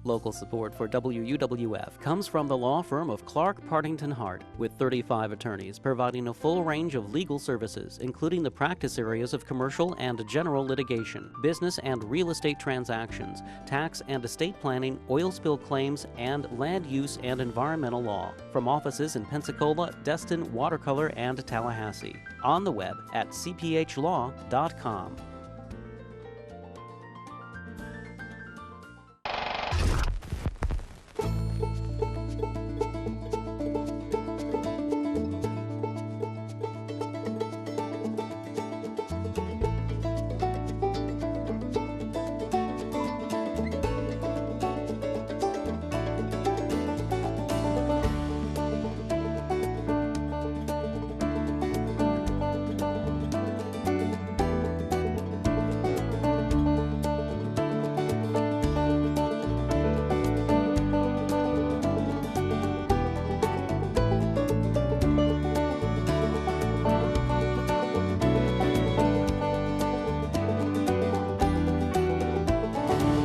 Local support for WUWF comes from the law firm of Clark Partington Hart, with 35 attorneys providing a full range of legal services, including the practice areas of commercial and general litigation, business and real estate transactions, tax and estate planning, oil spill claims, and land use and environmental law. From offices in Pensacola, Destin, Watercolor, and Tallahassee. On the web at cphlaw.com.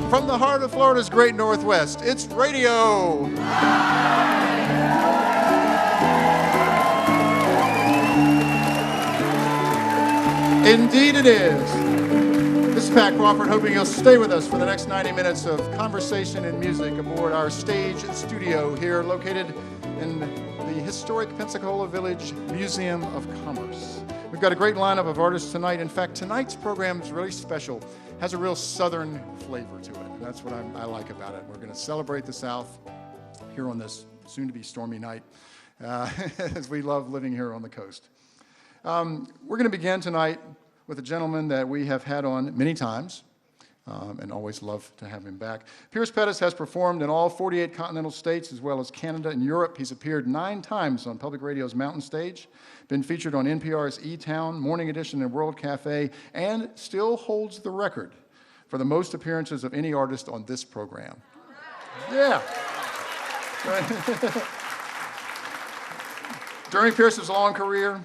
From the heart of Florida's great Northwest, it's radio. Indeed it is. This is Pat Crawford, hoping you'll stay with us for the next 90 minutes of conversation and music aboard our stage studio here located in the historic Pensacola Village Museum of Commerce. We've got a great lineup of artists tonight. In fact, tonight's program is really special. Has a real southern flavor to it. And that's what I like about it. We're going to celebrate the South here on this soon-to-be stormy night, as we love living here on the coast. We're going to begin tonight with a gentleman that we have had on many times, and always love to have him back. Pettis has performed in all 48 continental states, as well as Canada and Europe. He's appeared 9 times on Public Radio's Mountain Stage, been featured on NPR's E-Town, Morning Edition, and World Cafe, and still holds the record for the most appearances of any artist on this program. Yeah. During Pierce's long career,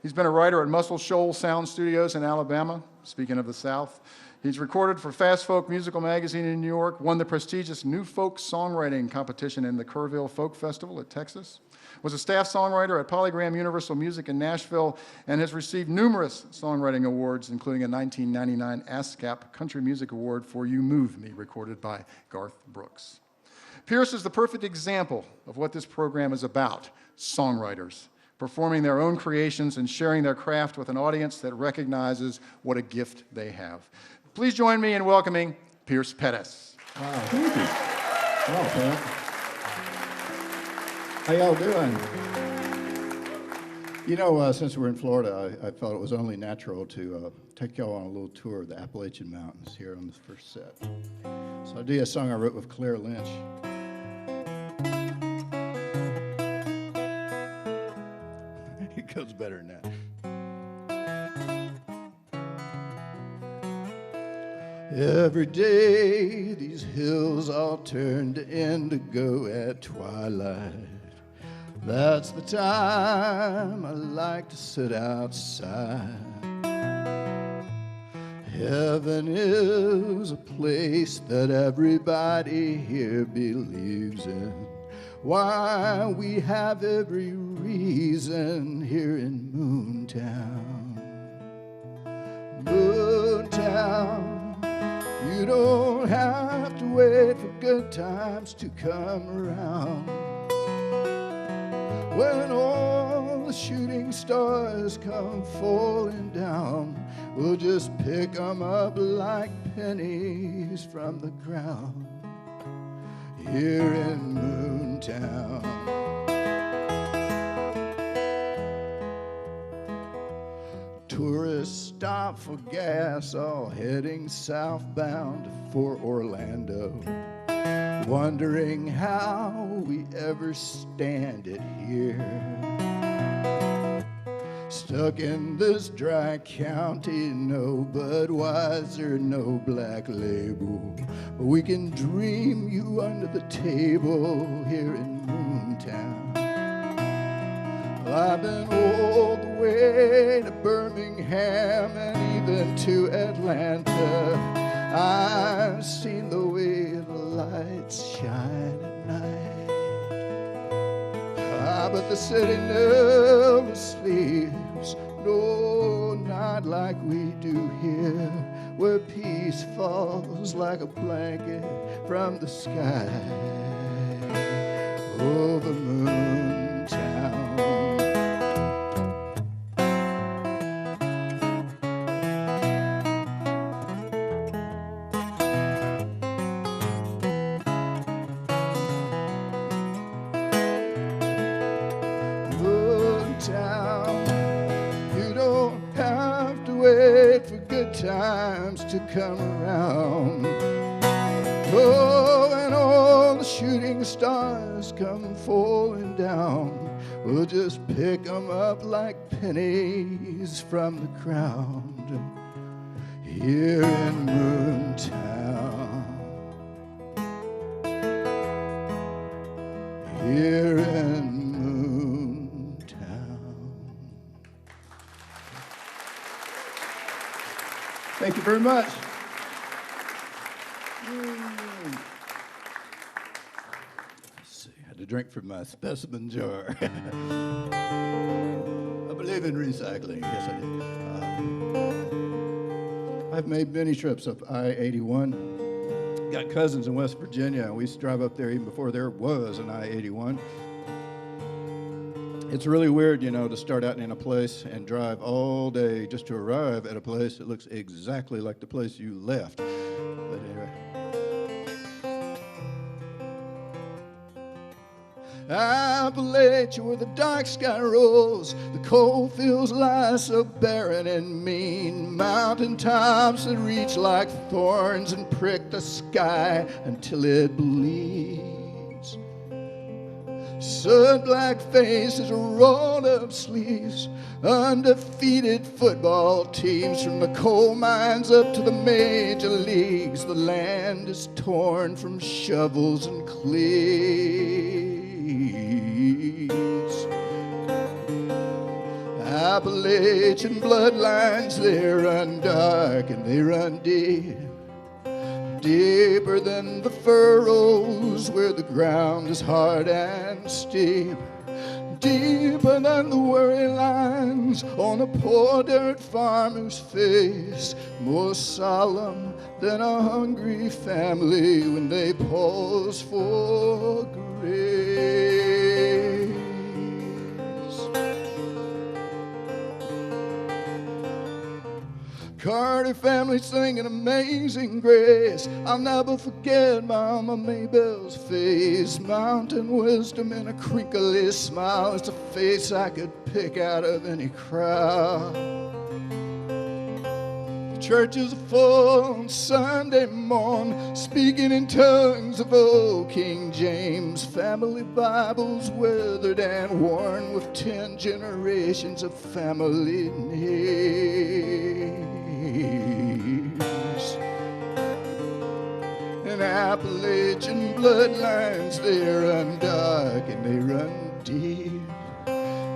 he's been a writer at Muscle Shoals Sound Studios in Alabama, speaking of the South. He's recorded for Fast Folk Musical Magazine in New York, won the prestigious New Folk Songwriting Competition in the Kerrville Folk Festival at Texas, was a staff songwriter at Polygram Universal Music in Nashville, and has received numerous songwriting awards, including a 1999 ASCAP Country Music Award for You Move Me, recorded by Garth Brooks. Pierce is the perfect example of what this program is about, songwriters, performing their own creations and sharing their craft with an audience that recognizes what a gift they have. Please join me in welcoming Pierce Pettis. Wow, thank you. Wow, Pat. How y'all doing? You know, since we're in Florida, I felt it was only natural to take y'all on a little tour of the Appalachian Mountains here on the first set. So I'll do a song I wrote with Claire Lynch. It goes better than that. Every day these hills all turn to indigo at twilight. That's the time I like to sit outside. Heaven is a place that everybody here believes in. Why, we have every reason here in Moontown. Moontown. You don't have to wait for good times to come around. When all the shooting stars come falling down, we'll just pick them up like pennies from the ground here in Moontown. Tourists stop for gas, all heading southbound for Orlando, wondering how we ever stand it here. Stuck in this dry county, no Budweiser, no Black Label, but we can dream you under the table here in Moontown. I've been all the way to Birmingham and even to Atlanta. I've seen the way the lights shine at night. But the city never sleeps, no, not like we do here, where peace falls like a blanket from the sky over Moon Town. Times to come around. Oh, and all the shooting stars come falling down. We'll just pick them up like pennies from the ground here in Moontown. Here in Thank you very much. Let's see, I had to drink from my specimen jar. I believe in recycling, yes I do. I've made many trips up I-81. Got cousins in West Virginia, and we used to drive up there even before there was an I-81. It's really weird, you know, to start out in a place and drive all day just to arrive at a place that looks exactly like the place you left. But anyway. Appalachia, where the dark sky rolls, the coal fields lie so barren and mean. Mountain tops that reach like thorns and prick the sky until it bleeds. Sun-black faces, rolled-up sleeves, undefeated football teams from the coal mines up to the major leagues. The land is torn from shovels and cleats. Appalachian bloodlines, they run dark and they run deep. Deeper than the furrows where the ground is hard and steep. Deeper than the worry lines on a poor dirt farmer's face. More solemn than a hungry family when they pause for grace. Carter family singing Amazing Grace. I'll never forget Mama Maybell's face. Mountain wisdom and a crinkly smile. It's a face I could pick out of any crowd. Churches are full on Sunday morn, speaking in tongues of old King James. Family Bibles weathered and worn with 10 generations of family names. And Appalachian bloodlines, they run dark and they run deep.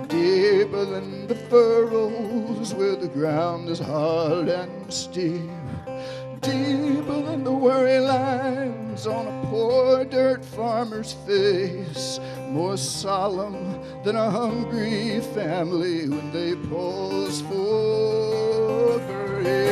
Deeper than the furrows where the ground is hard and steep. Deeper than the worry lines on a poor dirt farmer's face. More solemn than a hungry family when they pause for grace.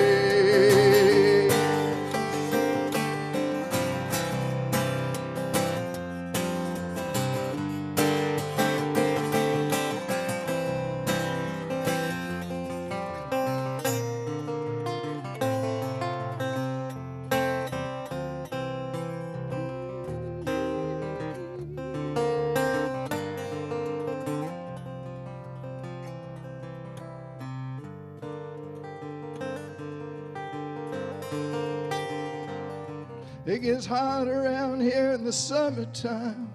It gets hot around here in the summertime,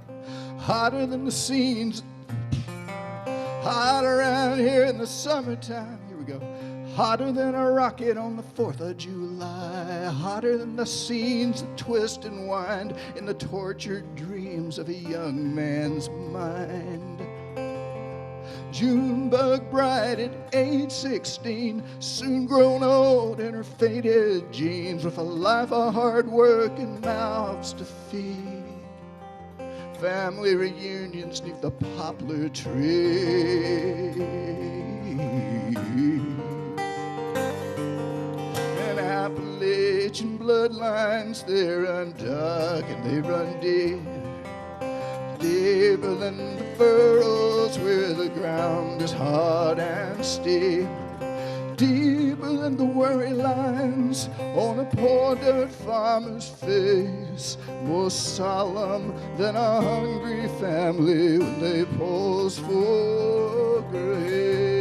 hotter than the scenes. Hot around here in the summertime, here we go. Hotter than a rocket on the 4th of July. Hotter than the scenes that twist and wind in the tortured dreams of a young man's mind. Junebug bride at age 16, soon grown old in her faded jeans, with a life of hard work and mouths to feed. Family reunions neath the poplar tree. And Appalachian bloodlines, they run dark and they run deep. Deeper than the furrows where the ground is hard and steep. Deeper than the worry lines on a poor dirt farmer's face. More solemn than a hungry family when they pause for grace.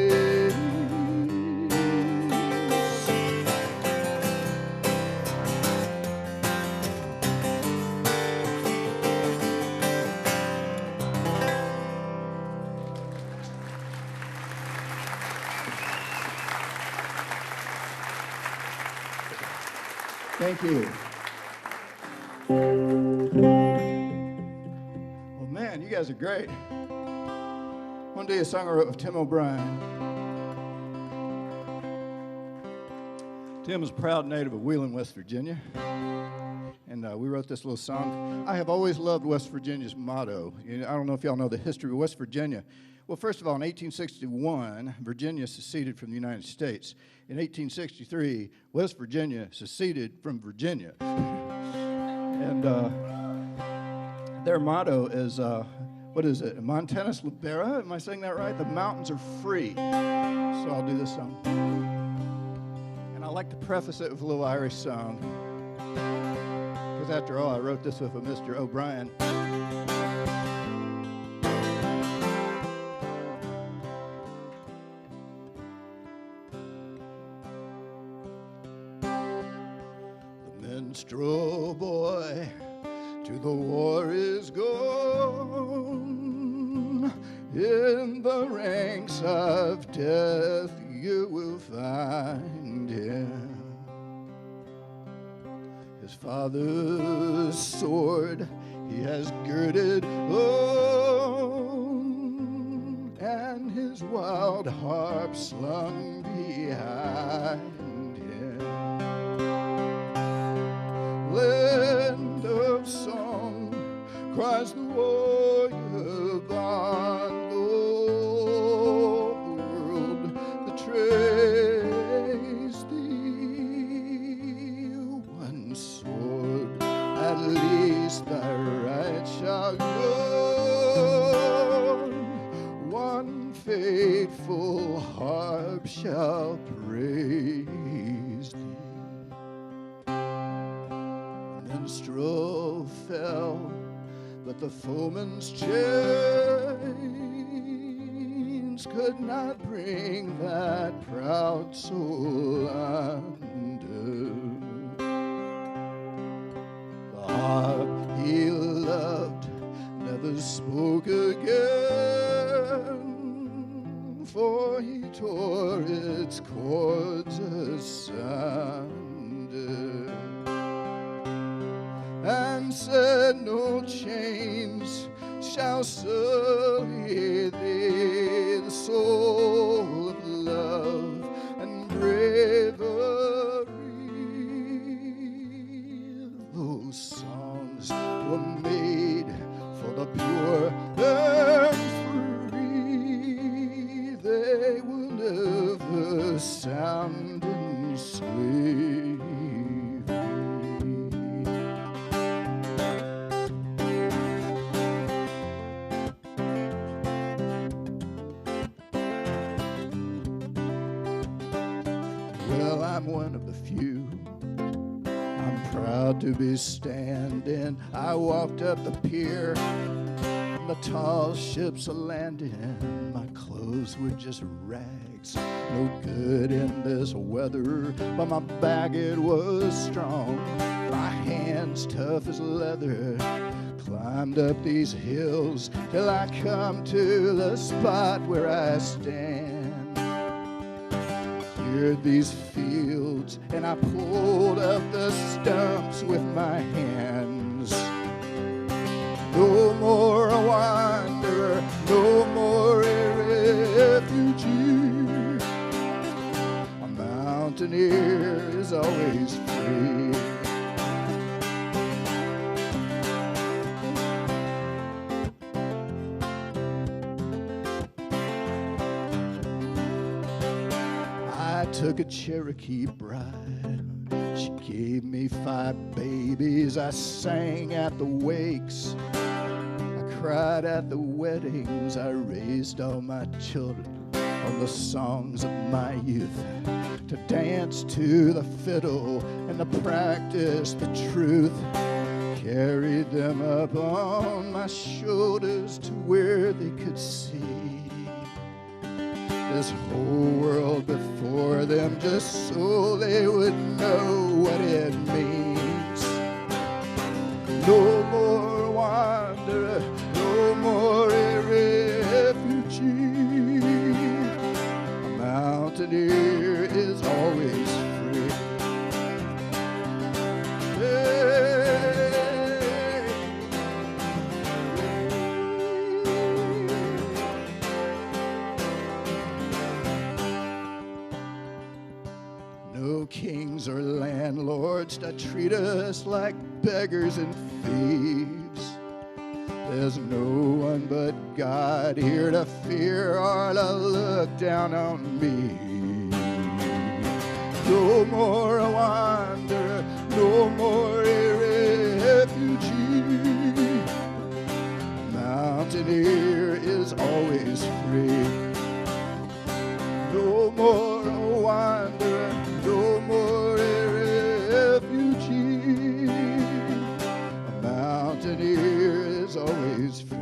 Thank you. Well, man, you guys are great. One day a song I wrote with Tim O'Brien. Tim is a proud native of Wheeling, West Virginia. And we wrote this little song. I have always loved West Virginia's motto. I don't know if y'all know the history of West Virginia. Well, first of all, in 1861, Virginia seceded from the United States. In 1863, West Virginia seceded from Virginia. And their motto is, what is it? Montanus Libera? Am I saying that right? The mountains are free. So I'll do this song. And I like to preface it with a little Irish song. Because after all, I wrote this with a Mr. O'Brien. Minstrel boy, to the war is gone. In the ranks of death you will find him. His father's sword he has girded on, and his wild harp slung behind him. Land of song, cries the warrior bond, though the world betrays thee. One sword, at least thy right shall go. One faithful harp shall praise thee. Minstrel fell, but the foeman's chains could not bring that proud soul under. The harp he loved never spoke again, for he tore its cords asunder. And said, no chains shall sully thee, the soul of love and bravery. Those songs were made for the pure and free. They will never sound in slavery. I'm one of the few. I'm proud to be standing. I walked up the pier, and the tall ships a landing. My clothes were just rags, no good in this weather, but my back it was strong. My hands tough as leather. Climbed up these hills till I come to the spot where I stand. Cleared these fields and I pulled up the stumps with my hands. No more a wanderer, no more a is always free. I took a Cherokee bride. She gave me 5 babies. I sang at the wakes. I cried at the weddings. I raised all my children on the songs of my youth. To dance to the fiddle and to practice the truth. Carried them up on my shoulders to where they could see this whole world before them, just so they would know what it means. No more wanderer, no more a refugee. A mountaineer is always free. No kings or landlords that treat us like beggars and thieves. There's no one but God here to fear or to look down on me. No more a wanderer, no more a refugee. Mountaineer is always free. No more a wanderer, no more a refugee. A mountaineer is always free.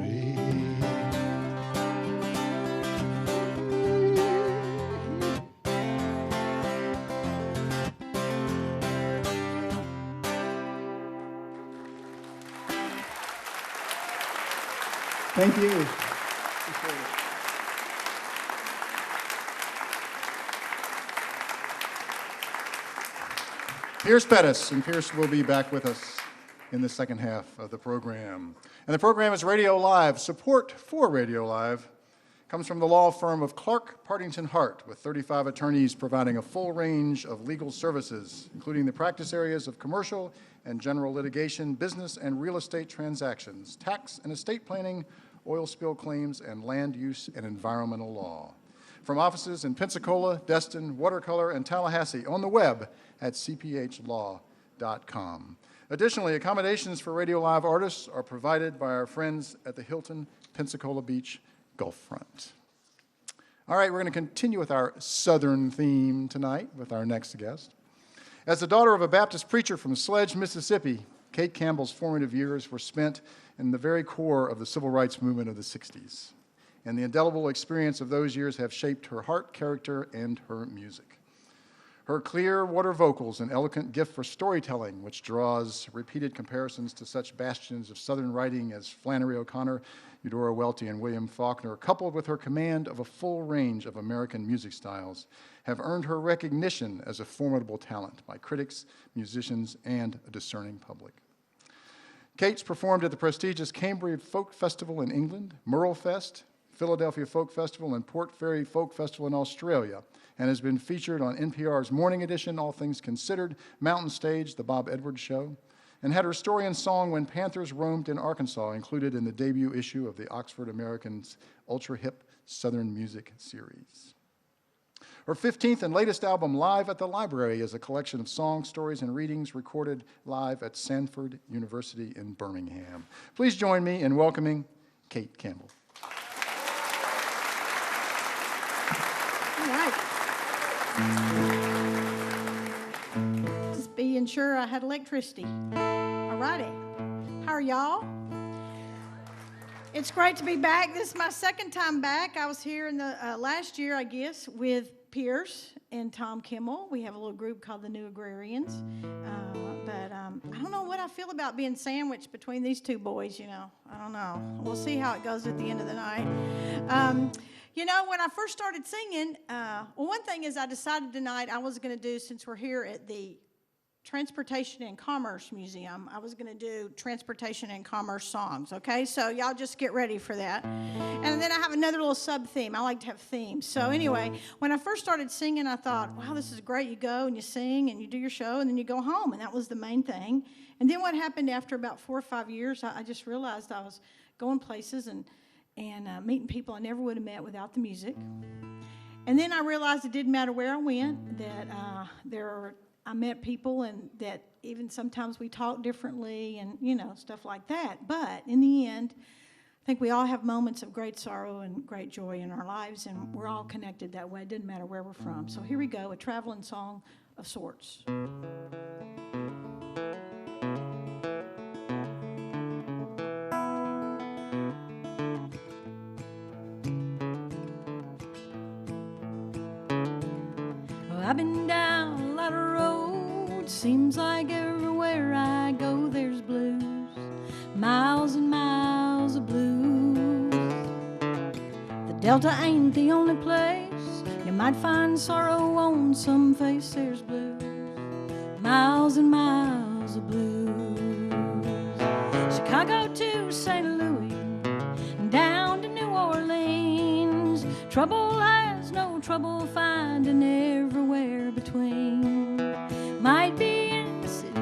Thank you. Appreciate it. Here's Pettis, and Pierce will be back with us in the second half of the program. And the program is Radio Live. Support for Radio Live comes from the law firm of Clark, Partington, Hart, with 35 attorneys providing a full range of legal services, including the practice areas of commercial and general litigation, business and real estate transactions, tax and estate planning, oil spill claims, and land use and environmental law. From offices in Pensacola, Destin, Watercolor, and Tallahassee, on the web at cphlaw.com. Additionally, accommodations for Radio Live artists are provided by our friends at the Hilton Pensacola Beach Gulfront. All right, we're going to continue with our Southern theme tonight with our next guest. As the daughter of a Baptist preacher from Sledge, Mississippi, Kate Campbell's formative years were spent in the very core of the civil rights movement of the 60s. And the indelible experience of those years have shaped her heart, character, and her music. Her clear water vocals and eloquent gift for storytelling, which draws repeated comparisons to such bastions of Southern writing as Flannery O'Connor, Eudora Welty, and William Faulkner, coupled with her command of a full range of American music styles, have earned her recognition as a formidable talent by critics, musicians, and a discerning public. Kate's performed at the prestigious Cambridge Folk Festival in England, Merle Fest, Philadelphia Folk Festival, and Port Fairy Folk Festival in Australia, and has been featured on NPR's Morning Edition, All Things Considered, Mountain Stage, The Bob Edwards Show, and had her story and song When Panthers Roamed in Arkansas included in the debut issue of the Oxford American's ultra-hip Southern Music series. Her 15th and latest album, Live at the Library, is a collection of songs, stories, and readings recorded live at Sanford University in Birmingham. Please join me in welcoming Kate Campbell. All right. Just being sure I had electricity. All righty. How are y'all? It's great to be back. This is my second time back. I was here in the last year, I guess, with Pierce and Tom Kimmel. We have a little group called the New Agrarians. But I don't know what I feel about being sandwiched between these two boys, you know. I don't know. We'll see how it goes at the end of the night. You know, when I first started singing, well, one thing is I decided tonight I was going to do, since we're here at the Transportation and Commerce Museum. I was going to do transportation and commerce songs, okay? So y'all just get ready for that. And then I have another little sub-theme. I like to have themes. So anyway, when I first started singing, I thought, wow, this is great. You go and you sing and you do your show and then you go home, and that was the main thing. And then what happened after about 4 or 5 years, I just realized I was going places and meeting people I never would have met without the music. And then I realized it didn't matter where I went, that I met people, and that even sometimes we talk differently and, stuff like that. But in the end, I think we all have moments of great sorrow and great joy in our lives, and we're all connected that way. It doesn't matter where we're from. So here we go, a traveling song of sorts. I've been down a lot of roads, seems like everywhere I go there's blues, miles and miles of blues. The Delta ain't the only place you might find sorrow on some face, there's blues, miles and miles of blues. Chicago to St. Louis, down to New Orleans, trouble has no trouble finding everywhere between. Might be in the city,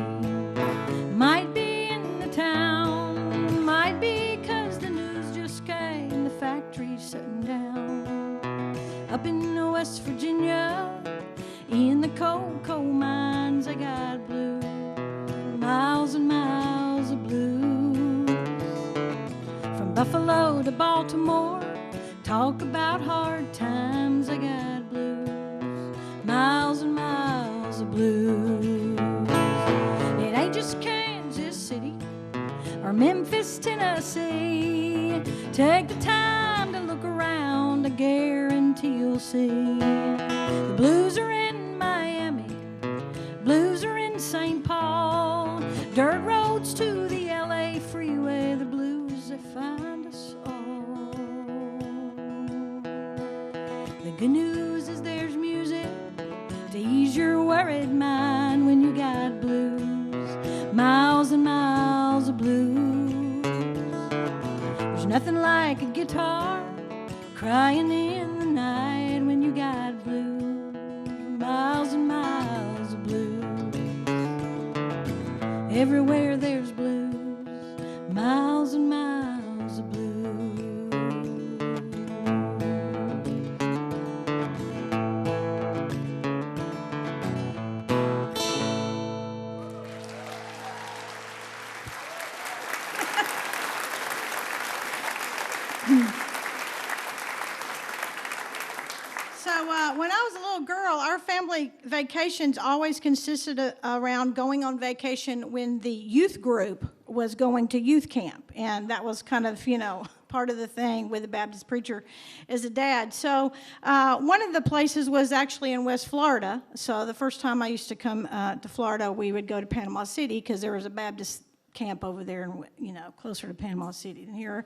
might be in the town, might be 'cause the news just came, the factory's shutting down. Up in West Virginia, in the coal mines, I got blues, miles and miles of blues. From Buffalo to Baltimore, talk about hard times, I got blues, miles and miles of blues. It ain't just Kansas City or Memphis, Tennessee. Take the time to look around, I guarantee you'll see. The blues are in Miami, blues are in St. Paul, dirt roads to the LA freeway, the blues, they find us all. The good news is there's music to ease your worried mind when you got blues, miles and miles of blues. There's nothing like a guitar crying in the night when you got blues, miles and miles of blues. Everywhere there's blues, miles and miles of blues. When I was a little girl, our family vacations always consisted around going on vacation when the youth group was going to youth camp. And that was kind of, part of the thing with a Baptist preacher as a dad. So one of the places was actually in West Florida. So the first time I used to come to Florida, we would go to Panama City because there was a Baptist camp over there, and closer to Panama City than here.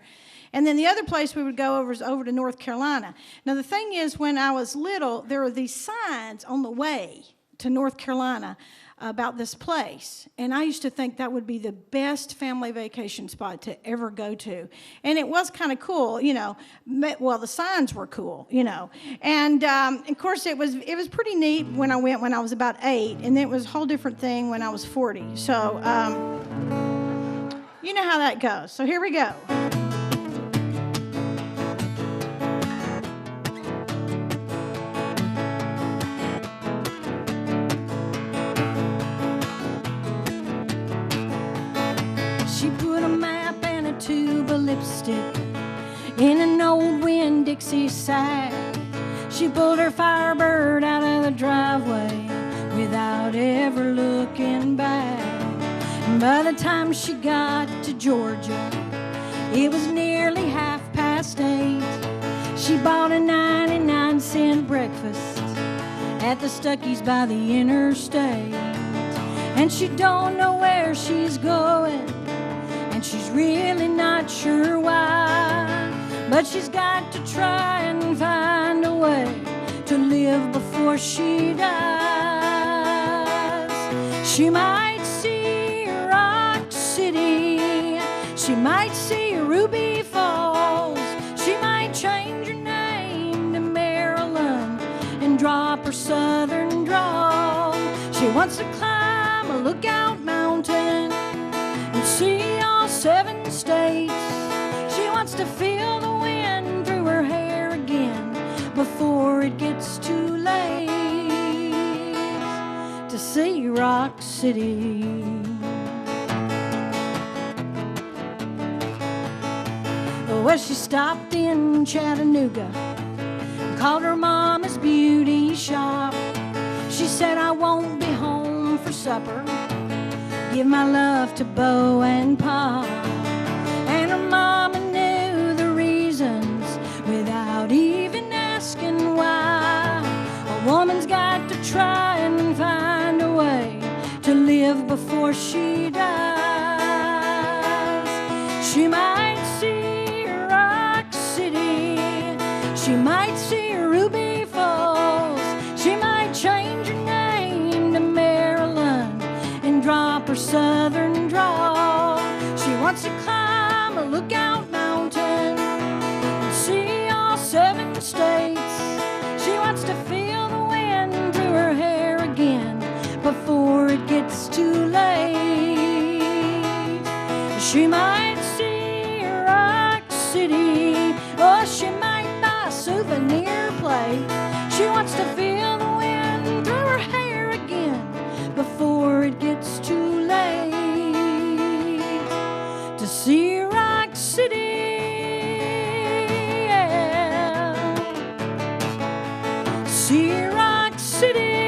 And then the other place we would go over to North Carolina. Now the thing is, when I was little, there were these signs on the way to North Carolina about this place, and I used to think that would be the best family vacation spot to ever go to. And it was kind of cool, well, the signs were cool, and of course it was pretty neat when I went when I was about 8, and then it was a whole different thing when I was 40. So you know how that goes. So here we go. She put a map and a tube of lipstick in an old Winn-Dixie sack. She pulled her Firebird out of the driveway without ever looking back. And by the time she got to Georgia, it was nearly 8:30. She bought a 99-cent breakfast at the Stuckey's by the interstate. And she don't know where she's going, and she's really not sure why. But she's got to try and find a way to live before she dies. She might see Rock City. She might see Ruby Falls. She might change her name to Maryland and drop her southern drawl. She wants to climb a lookout mountain and see all 7 states. She wants to feel the wind through her hair again before it gets too late to see Rock City. Well, she stopped in Chattanooga and called her mama's beauty shop. She said, I won't be home for supper. Give my love to Bo and Pa. And her mama knew the reasons without even asking why. A woman's got to try and find a way to live before she dies. She might see Rock City. She might see Ruby Falls. She might change her name to Maryland and drop her southern drawl. She wants to climb a lookout mountain and see all 7 states. She wants to feel the wind through her hair again before it gets too late. She might see Rock City, or she might buy a souvenir plate. She wants to feel the wind through her hair again before it gets too late to see Rock City. Yeah. See Rock City.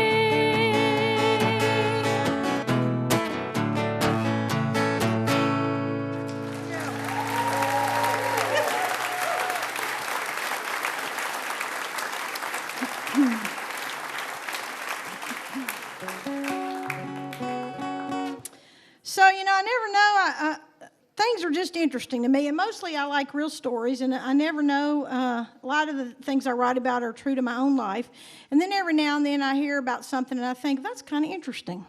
So, I never know. Things are just interesting to me, and mostly I like real stories, and I never know. A lot of the things I write about are true to my own life, and then every now and then I hear about something, and I think, that's kind of interesting.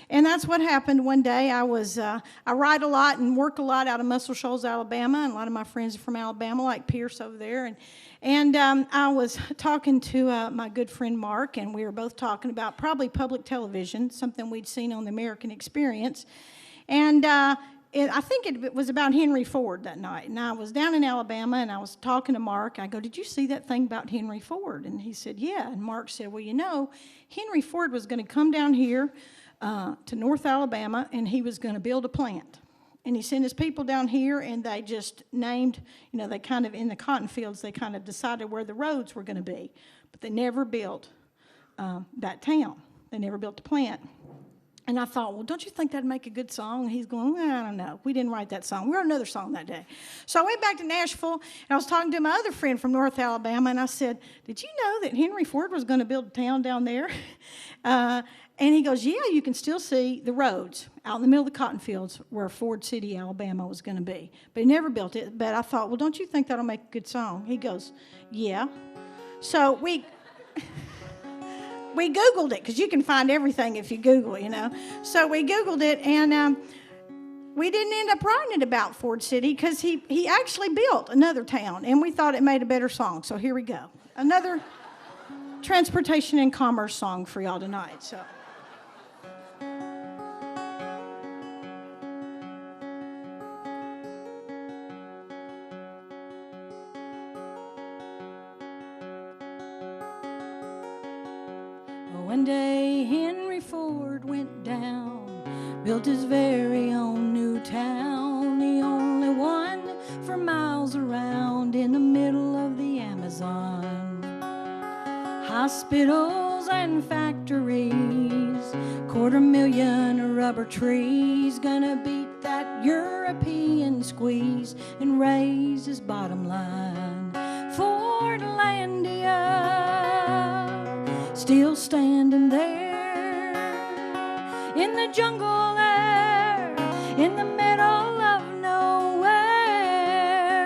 And that's what happened one day. I write a lot and work a lot out of Muscle Shoals, Alabama, and a lot of my friends are from Alabama, like Pierce over there. And I was talking to my good friend Mark, and we were both talking about probably public television, something we'd seen on the American Experience. And I think it was about Henry Ford that night. And I was down in Alabama, and I was talking to Mark. I go, did you see that thing about Henry Ford? And he said, yeah. And Mark said, well, Henry Ford was going to come down here to North Alabama, and he was going to build a plant. And he sent his people down here, and they just named, they kind of, in the cotton fields, they kind of decided where the roads were going to be. But they never built that town. They never built the plant. And I thought, well, don't you think that'd make a good song? And he's going, well, I don't know. We didn't write that song. We wrote another song that day. So I went back to Nashville, and I was talking to my other friend from North Alabama, and I said, did you know that Henry Ford was going to build a town down there? And he goes, yeah, you can still see the roads out in the middle of the cotton fields where Ford City, Alabama was going to be. But he never built it. But I thought, well, don't you think that'll make a good song? He goes, yeah. So we Googled it, because you can find everything if you Google, So we Googled it, and we didn't end up writing it about Ford City, because he actually built another town, and we thought it made a better song. So here we go. Another transportation and commerce song for y'all tonight. So. One day Henry Ford went down, built his very own new town, the only one for miles around in the middle of the Amazon. Hospitals and factories, 250,000 rubber trees, gonna beat that European squeeze and raise his bottom line. Fordlandia, still standing there in the jungle there, in the middle of nowhere.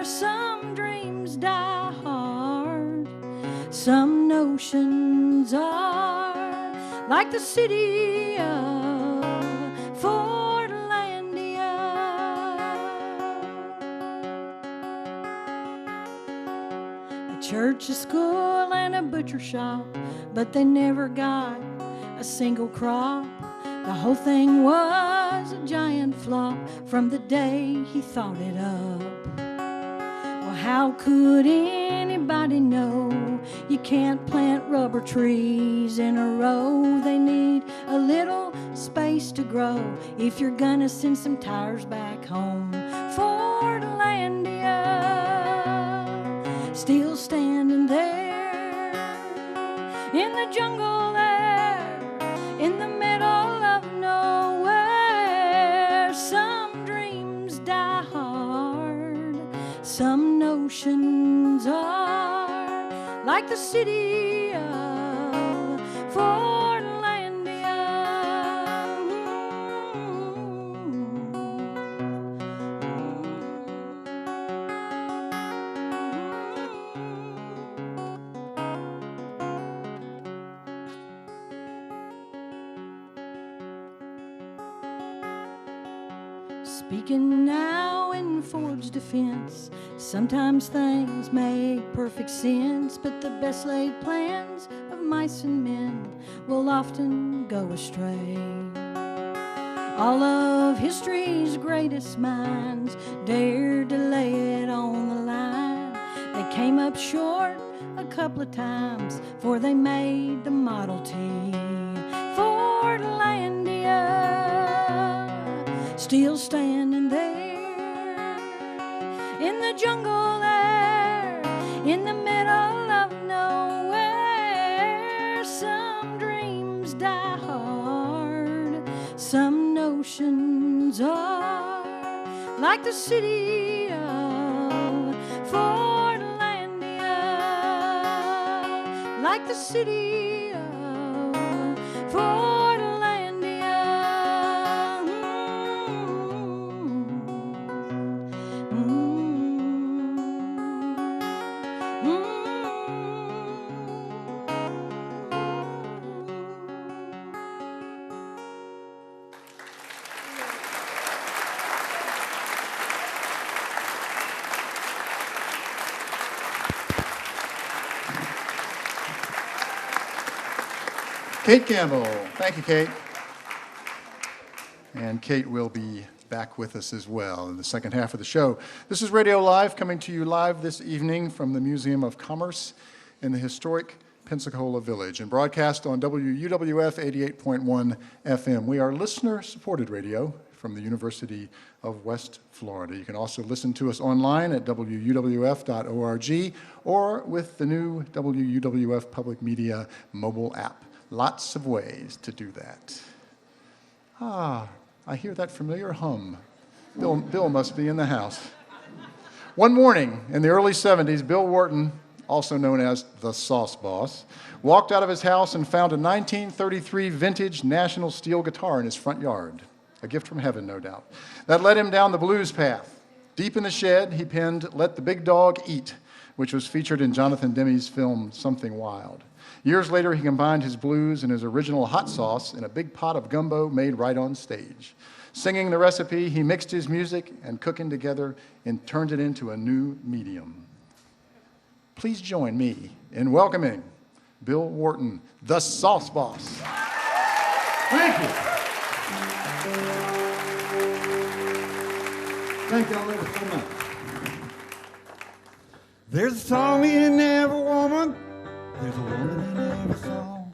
Some dreams die hard, some notions are like the city of Fordlandia. A church, a school, and a butcher shop, but they never got a single crop. The whole thing was a giant flop from the day he thought it up. Well, how could anybody know you can't plant rubber trees in a row? They need a little space to grow if you're gonna send some tires back home. Fordlandia, still standing there in the jungle there, in the middle of nowhere. Some dreams die hard, some notions are like the city of Fordlandia. Speaking now in Ford's defense, sometimes things make perfect sense, but the best laid plans of mice and men will often go astray. All of history's greatest minds dared to lay it on the line. They came up short a couple of times before they made the Model T. Fordlandia, still standing there in the jungle there, in the middle of nowhere. Some dreams die hard, some notions are like the city of Fordlandia, like the city of Fordlandia. Kate Campbell. Thank you, Kate. And Kate will be back with us as well in the second half of the show. This is Radio Live, coming to you live this evening from the Museum of Commerce in the historic Pensacola Village and broadcast on WUWF 88.1 FM. We are listener-supported radio from the University of West Florida. You can also listen to us online at wuwf.org or with the new WUWF Public Media mobile app. Lots of ways to do that. I hear that familiar hum. Bill must be in the house. One morning in the early 70s, Bill Wharton, also known as the Sauce Boss, walked out of his house and found a 1933 vintage National steel guitar in his front yard. A gift from heaven, no doubt. That led him down the blues path. Deep in the shed, he penned Let the Big Dog Eat, which was featured in Jonathan Demme's film Something Wild. Years later, he combined his blues and his original hot sauce in a big pot of gumbo made right on stage. Singing the recipe, he mixed his music and cooking together and turned it into a new medium. Please join me in welcoming Bill Wharton, the Sauce Boss. Thank you. Thank y'all ever so much. There's a song in every woman. There's a woman in every song.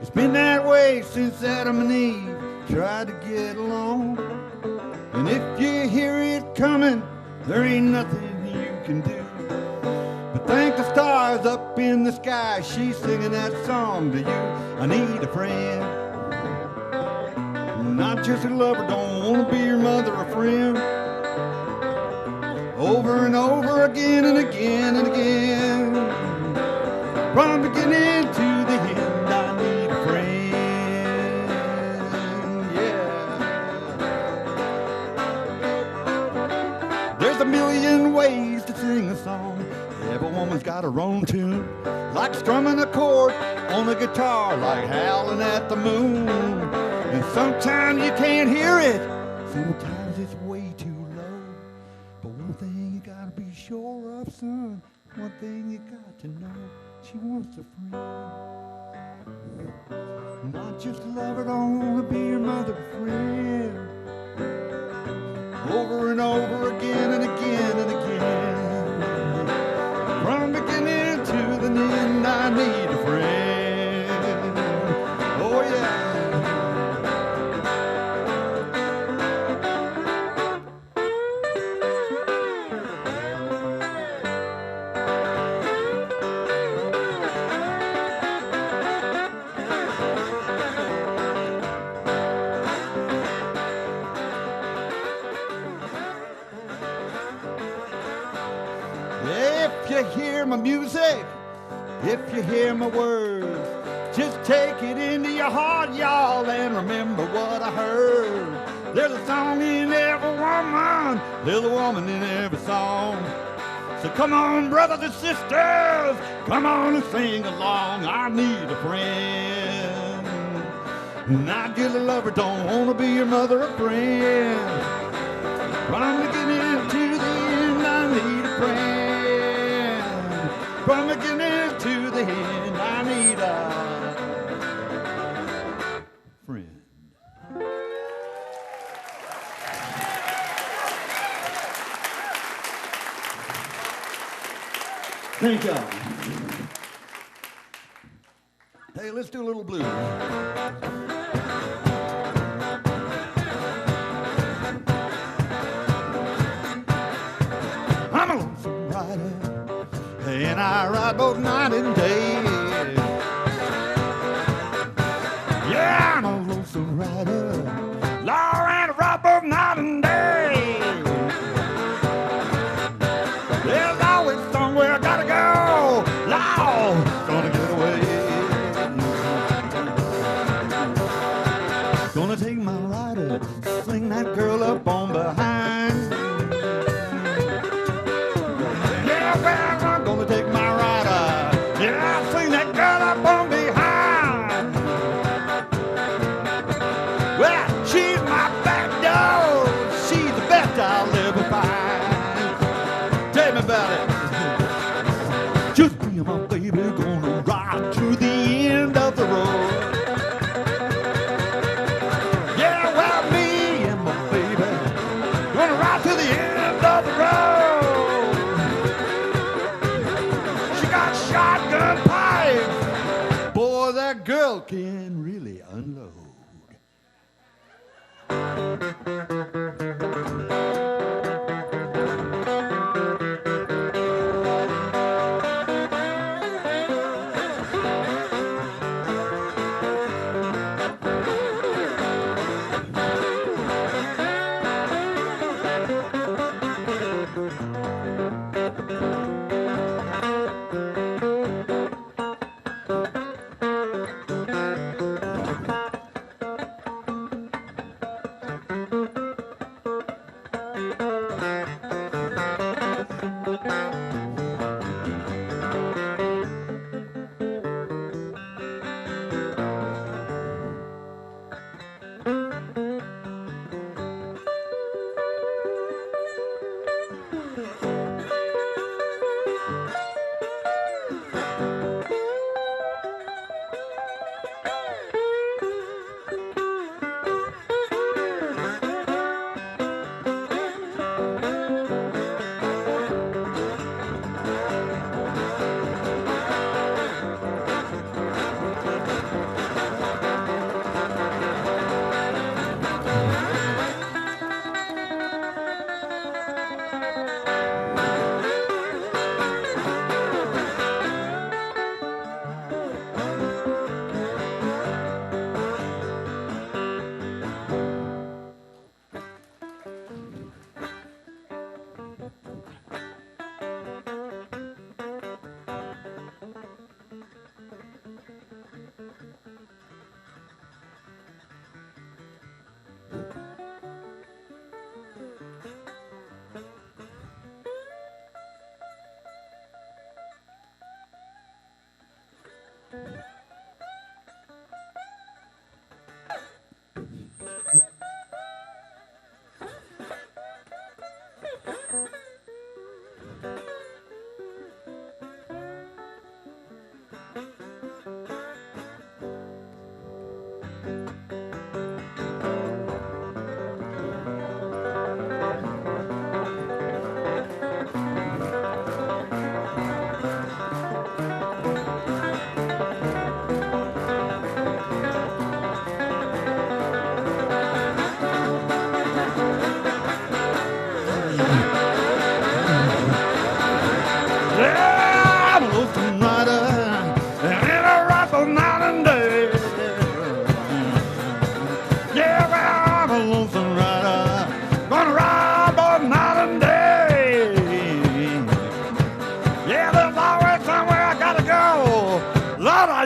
It's been that way since Adam and Eve tried to get along. And if you hear it coming, there ain't nothing you can do. But thank the stars up in the sky, she's singing that song to you. I need a friend. Not just a lover, don't want to be your mother or friend. Over and over again and again and again. From beginning to the end, I need a friend, yeah. There's a million ways to sing a song. Every woman's got her own tune. Like strumming a chord on a guitar, like howling at the moon. And sometimes you can't hear it. Sometimes it's way too low. But one thing you gotta be sure of, son, one thing you got to know, she wants a friend. Not just a lover, don't wanna be your mother friend. Over and over again and again and again. From beginning to the end, I need a friend. Oh yeah. If you hear my music, if you hear my words, just take it into your heart, y'all, and remember what I heard. There's a song in every woman, there's a woman in every song. So come on, brothers and sisters, come on and sing along. I need a friend. Not just a lover, don't want to be your mother or friend. From the beginning to the end, I need a friend. From the beginning to the end, I need a friend. Thank y'all. Hey, let's do a little blues. I'm a lonesome rider, and I ride both night and day. Yeah, I'm a lonesome rider, Lord, and I ride both night and day. There's always somewhere I gotta go, Lord, gonna get away. Gonna take my rider, sling that girl up on behind. Yeah, well, I'm gonna take my rider, yeah, I'll sling that girl up on behind. Well, she's my back door, she's the best I'll ever find. Tell me about it. Just me and my baby gonna ride to the end of the road. Yeah, well, me and my baby gonna ride to the end of the road. She got shotgun pipes. Boy, that girl can really unload.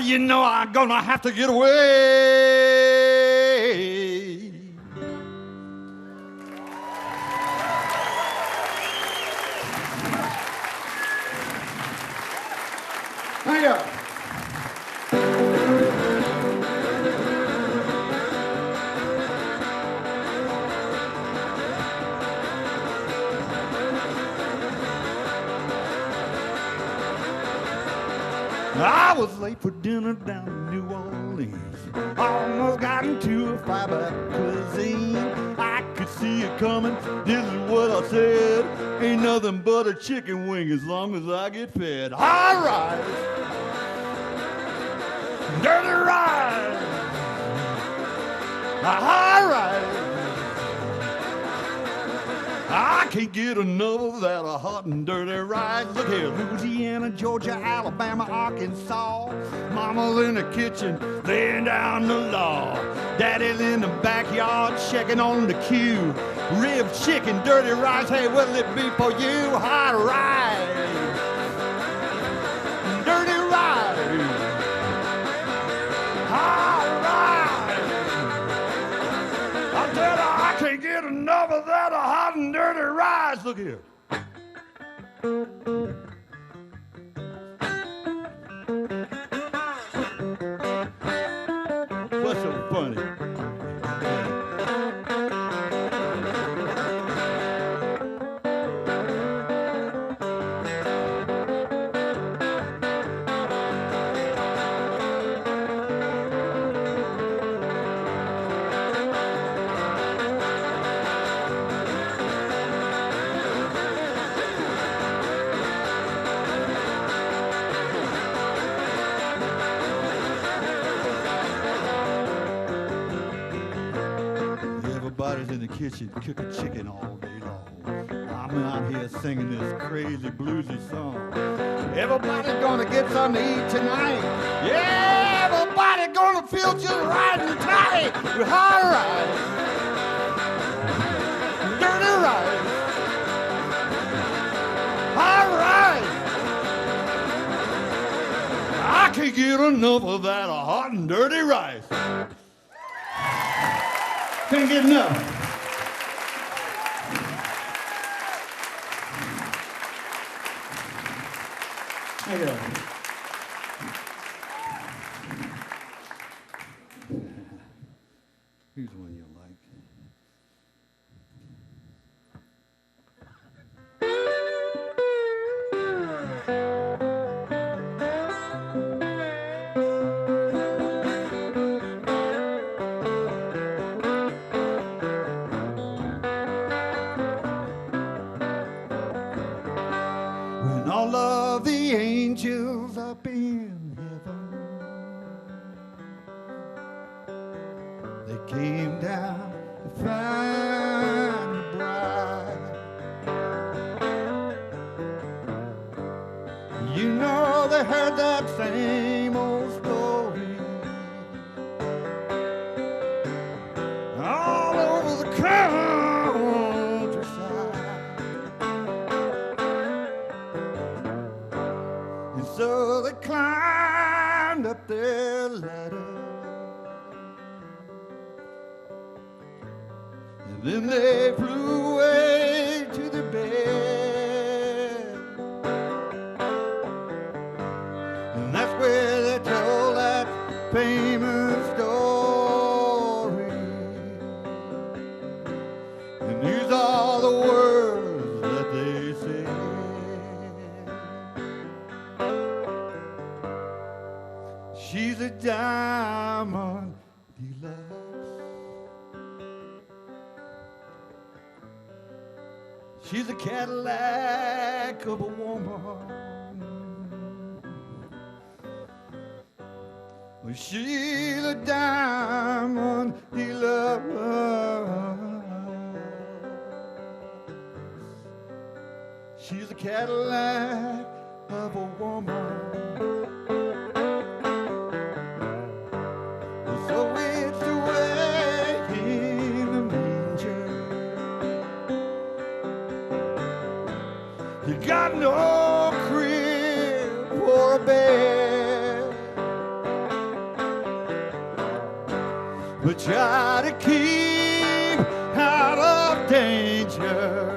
you know I'm gonna have to get away. Thank you. I was late for dinner down in New Orleans. Almost got into a fight about cuisine. I could see it coming. This is what I said. Ain't nothing but a chicken wing as long as I get fed. All right. Dirty rice. All right. I can't get enough of that hot and dirty rice. Look here, Louisiana, Georgia, Alabama, Arkansas. Mama's in the kitchen, laying down the law. Daddy's in the backyard, checking on the queue. Rib chicken, dirty rice, hey, what'll it be for you? Hot rice, dirty rice, hot rice. I tell you, I can't get enough of that hot and dirty rice. Look here. What's so funny? Everybody's in the kitchen cooking chicken all day long. I'm out here singing this crazy bluesy song. Everybody's gonna get something to eat tonight. Yeah, everybody's gonna feel just right and tight. With hot rice, dirty rice, hot rice. I can't get enough of that hot and dirty rice. Can't get enough. Thank you. Here's one you like. When all of the angels up in heaven, they came down to find the bride. You know they heard that same old story all over the countryside. And so they climbed up their ladder, and then they flew away to the bed. And that's where they told that famous story. And these are the words that they said. She's a diamond deluxe. She's a Cadillac of a woman. Well, she's a diamond deluxe. She's a Cadillac of a woman. So it's the way in the manger. You got no crib for a bed. try to keep out of danger.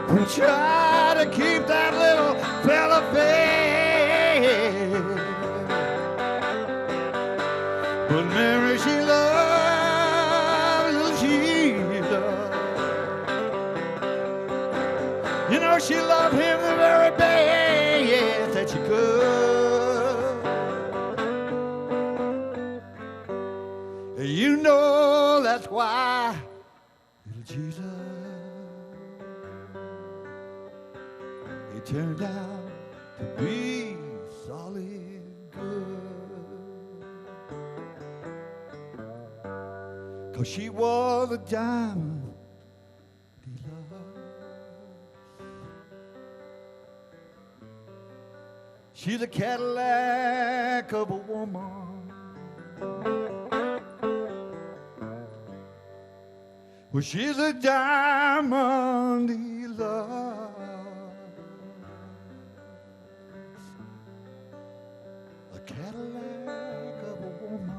And try to keep that little fella fed. But Mary, she loved little Jesus. You know, she loved him the very best that she could. You know that's why little Jesus, he turned out to be solid good. 'Cause she was a diamond he loved. She's a Cadillac of a woman. Well, she's a diamond he loves. A Cadillac of a woman.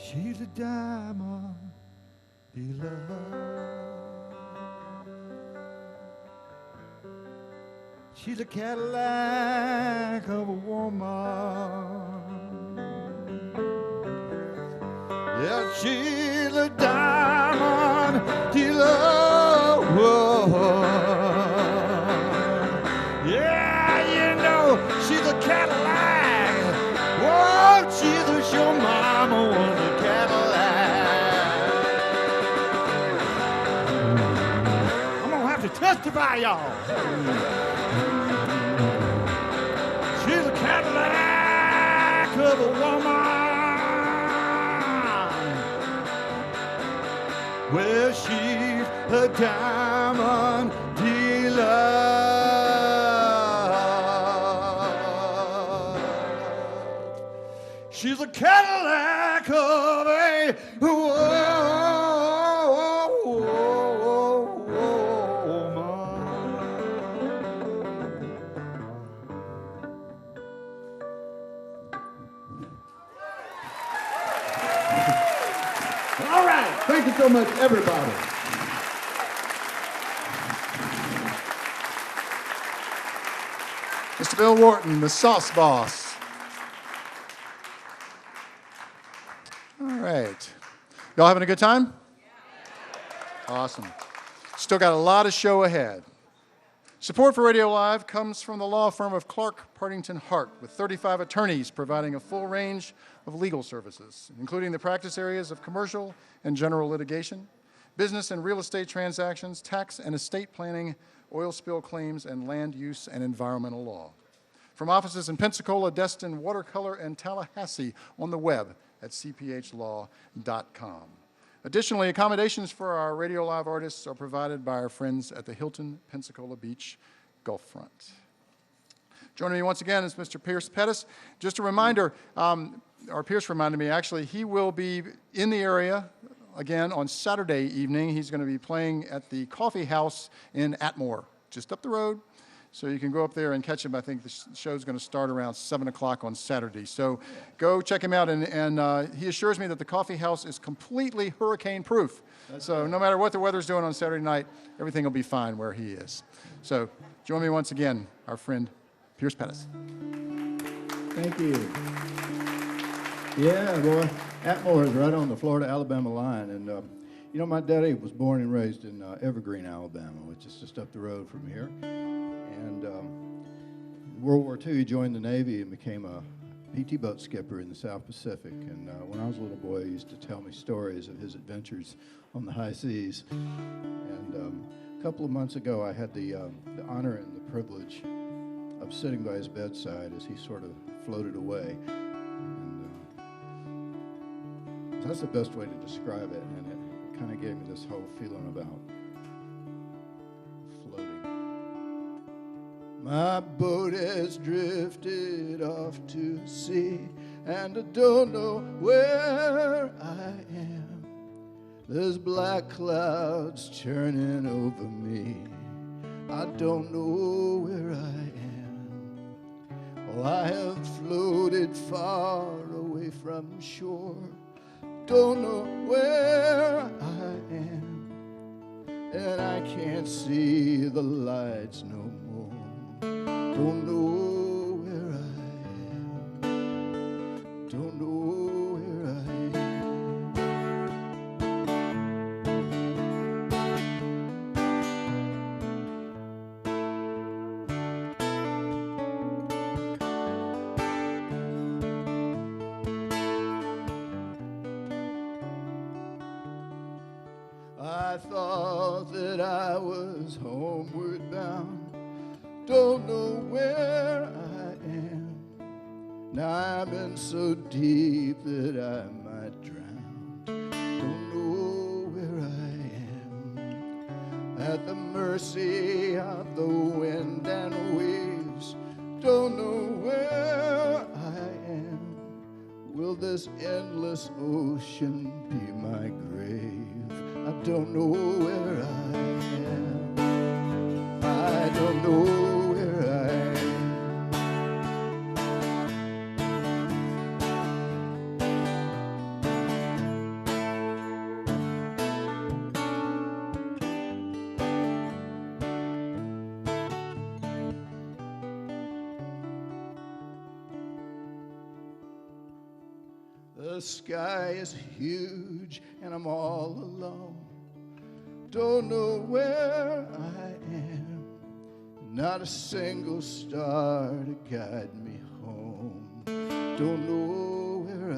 She's a diamond he loves. She's a Cadillac of a woman. Yeah, she's a diamond he loves. Yeah, you know she's a Cadillac. Oh, Jesus, your mama was a I'm gonna have to testify, y'all. She's a Cadillac of a woman. Well, she's a diamond dealer. She's a Cadillac of a woman. All right. Thank you so much, everybody. Mr. Bill Wharton, the sauce boss. All right. Y'all having a good time? Awesome. Still got a lot of show ahead. Support for Radio Live comes from the law firm of Clark, Partington, Hart, with 35 attorneys providing a full range of legal services, including the practice areas of commercial and general litigation, business and real estate transactions, tax and estate planning, oil spill claims, and land use and environmental law. From offices in Pensacola, Destin, Watercolor, and Tallahassee, on the web at cphlaw.com. Additionally, accommodations for our Radio Live artists are provided by our friends at the Hilton Pensacola Beach Gulf Front. Joining me once again is Mr. Pettis. Just a reminder, or Pierce reminded me, actually, he will be in the area again on Saturday evening. He's going to be playing at the Coffee House in Atmore, just up the road. So you can go up there and catch him. I think the show's going to start around 7 o'clock on Saturday. So go check him out. And he assures me that the coffee house is completely hurricane-proof. So no matter what the weather's doing on Saturday night, everything will be fine where he is. So join me once again, our friend Pierce Pettis. Thank you. Yeah, boy. Atmore is right on the Florida-Alabama line. And, you know, my daddy was born and raised in Evergreen, Alabama, which is just up the road from here. And in World War II, he joined the Navy and became a PT boat skipper in the South Pacific. And when I was a little boy, he used to tell me stories of his adventures on the high seas. And a couple of months ago, I had the honor and the privilege of sitting by his bedside as he sort of floated away. And that's the best way to describe it. And it kind of gave me this whole feeling about floating. My boat has drifted off to sea, and I don't know where I am. There's black clouds churning over me. I don't know where I am. Oh, I have floated far away from shore. Don't know where I am, and I can't see the lights no more. Don't know where I am. Don't know where I am. I thought that I was homeward bound. Don't know where I am. Now I'm in so deep that I might drown. Don't know where I am. At the mercy of the wind and waves. Don't know where I am. Will this endless ocean be my grave? I don't know where I am. I don't know where I am. The sky is huge and I'm all alone. Don't know where I am. Not a single star to guide me home. Don't know where I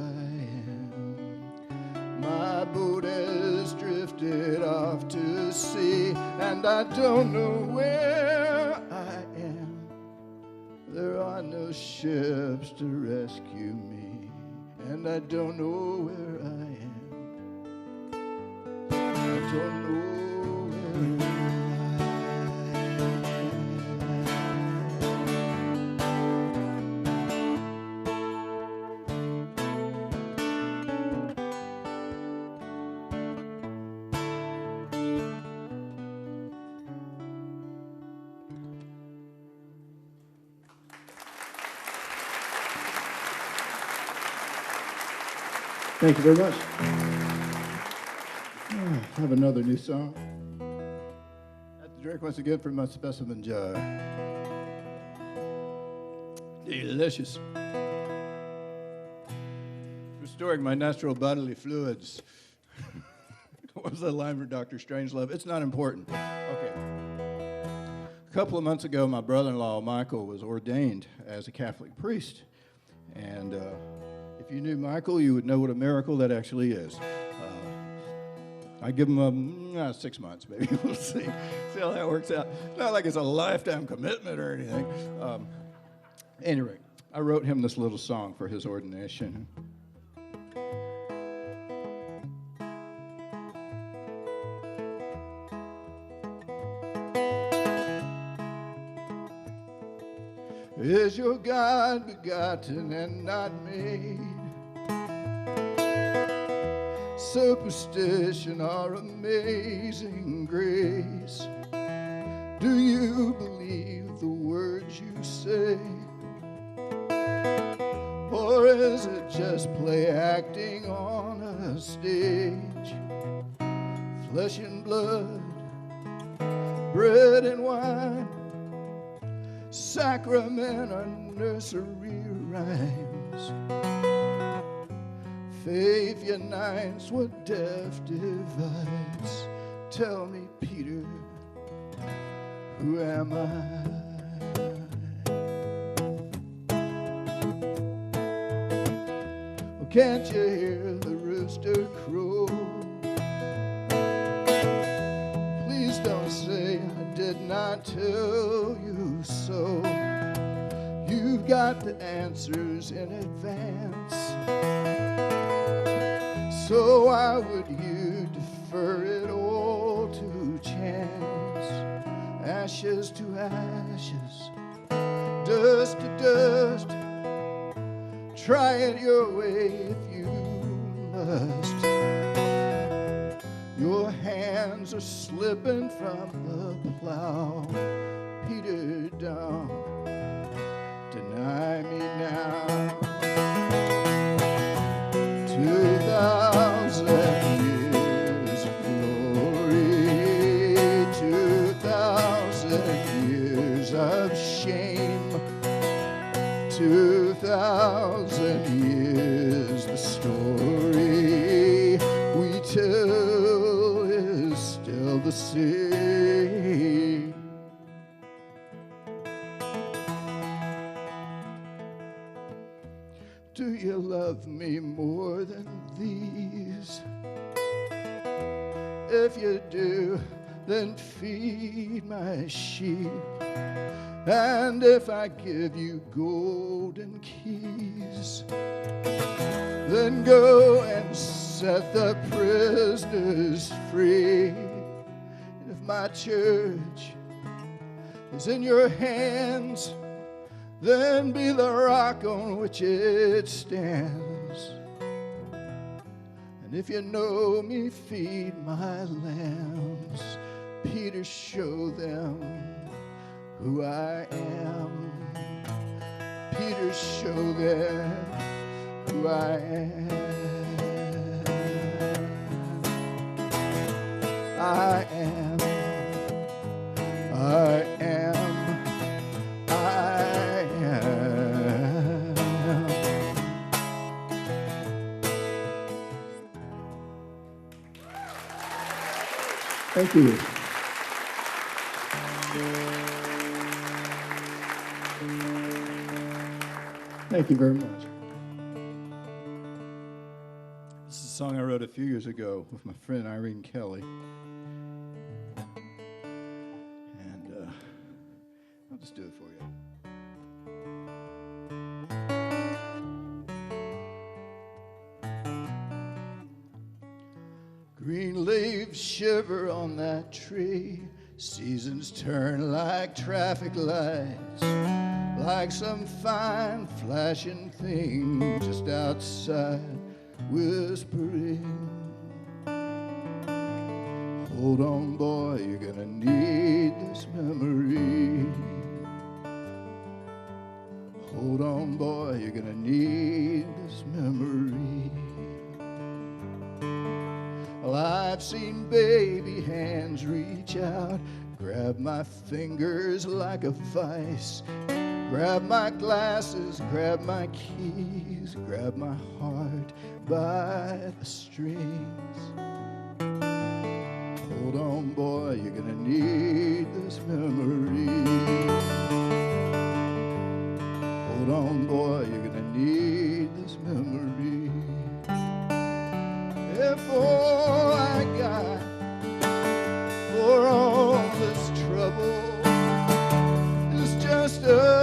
am. My boat has drifted off to sea, and I don't know where I am. There are no ships to rescue me, and I don't know where I am. I don't know where I am. Thank you very much. I have another new song. I have to drink once again from my specimen jar. Delicious. Restoring my natural bodily fluids. What was that line for Dr. Strangelove? It's not important. Okay. A couple of months ago, my brother-in-law, Michael, was ordained as a Catholic priest. And if you knew Michael, you would know what a miracle that actually is. I give him 6 months, maybe. We'll see how that works out. Not like it's a lifetime commitment or anything. Anyway, I wrote him this little song for his ordination. Is your God begotten and not made? Superstition or amazing grace? Do you believe the words you say? Or is it just play acting on a stage? Flesh and blood, bread and wine, sacrament or nursery rhymes. Faith unites what death divides. Tell me, Peter, who am I? Oh, can't you hear the rooster crow? Please don't say I did not tell you so. You've got the answers in advance. So why would you defer it all to chance? Ashes to ashes, dust to dust. Try it your way if you must. Your hands are slipping from the plow. Peter, don't deny me now. 2,000 years of glory, 2,000 years of shame, 2,000 years the story we tell is still the same. Do you love me more than these? If you do, then feed my sheep. And if I give you golden keys, then go and set the prisoners free. And if my church is in your hands, then be the rock on which it stands. And if you know me, feed my lambs. Peter, show them who I am. Peter, show them who I am. I am. I am. Thank you. Thank you very much. This is a song I wrote a few years ago with my friend Irene Kelly. And I'll just do it for you. Green leaves shiver on that tree. Seasons turn like traffic lights, like some fine flashing thing just outside whispering. Hold on, boy, you're gonna need this memory. Hold on, boy, you're gonna need this memory. Well, I've seen baby hands reach out, grab my fingers like a vice, grab my glasses, grab my keys, grab my heart by the strings. Hold on, boy, you're gonna need this memory. Hold on, boy, you're gonna need this memory. If all I got for all this trouble is just a